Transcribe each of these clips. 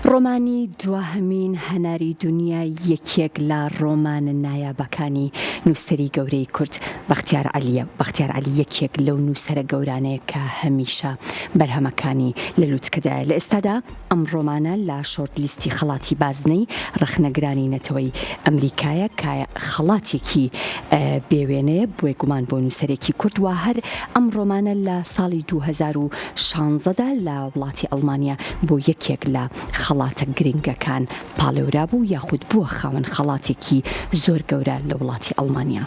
ڕۆمانی دواهەمین هەناری دنیا یەکێک لە ڕۆمانە نایابەکانی نووسەری گەورەی کورد بەختیار عەلیە. بەختیار عەلی یەکێک لەو نووسەرە گەورانەیە کە هەمیشە بەرهەمەکانی لە لووتکەدایە. لە ئێستادا ئەم ڕۆمانە لە شۆرتلیستی خەڵاتی بازنەی ڕەخنەگرانی نەتەوەی ئەمریکایە کە خەڵاتێکی بێوێنەیە بۆی گومان بۆ نووسەرێکی کورد. و هەر ئەم ڕۆمانە لە ساڵی 2016دا لە وڵاتی ئەڵمانیا بۆ یەکێک لە خەڵاتە گرنگەکان پاڵێورا بوو یاخود بووە خاوەن خەڵاتێکی زۆر گەورە لە وڵاتی ئەڵمانیا.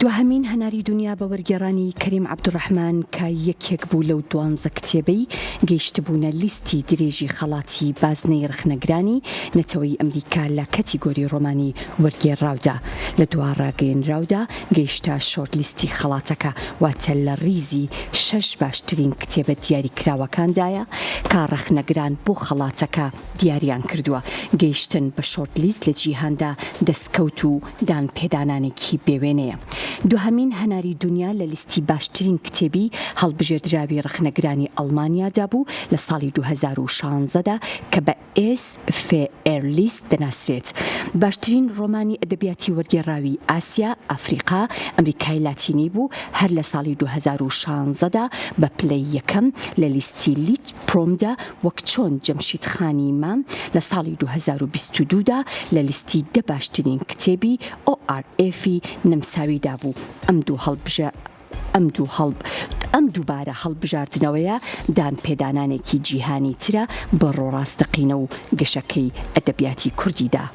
دوهەمین هەناری دنیا بە وەرگێڕانی کەریم عەبدوڕەحمان کە یەکێک بوو لەو 12 کتێبەی گەیشتبوونە لیستی درێژی خەڵاتی بازنەی ڕەخنەگرانی نەتەوەی ئەمریکا لە کەتیگۆری ڕۆمانی وەرگێڕراودا. لە دوا ڕاگەیەنراودا گەیشتە شۆرتلیستی خەڵاتەکە، واتە لە ڕیزی 6 باشترین کتێبە دیاریکراوەکاندایە کە ڕەخنەگران بۆ خەڵاتەکە دیاریان کردووە. گەیشتن بە شۆرتلیست لە جیهاندا دەستکەوت و دانپێدانانێکی بێوێنەیە. دوهەمین هەناری دنیا لە لیستی باشترین کتێبی هەڵبژێردراوی ڕەخنەگرانی ئەڵمانیادا بوو لە ساڵی 2016دا کە بە ئێرلیست دەناسرێت. باشترین ڕۆمانی ئەدەبیاتی وەرگێڕاوی ئاسیا، ئەفریقا، ئەمریکای لاتینی بوو. هەر لە ساڵی 2016دا بە پلەی یەکەم لە لیستی لیت پرۆمدا، وەک چۆن جەمشید خانی مام لە ساڵی 2022دا لە لیستی 10 باشترین کتێبی ORFی نمساویدا بوو. ئەم دووبارە هەڵبژاردنەوەیە دانپێدانانێکی جیهانی ترە بە ڕۆڕاستەقینە و گەشەکەی ئەدەبیاتی کوردیدا.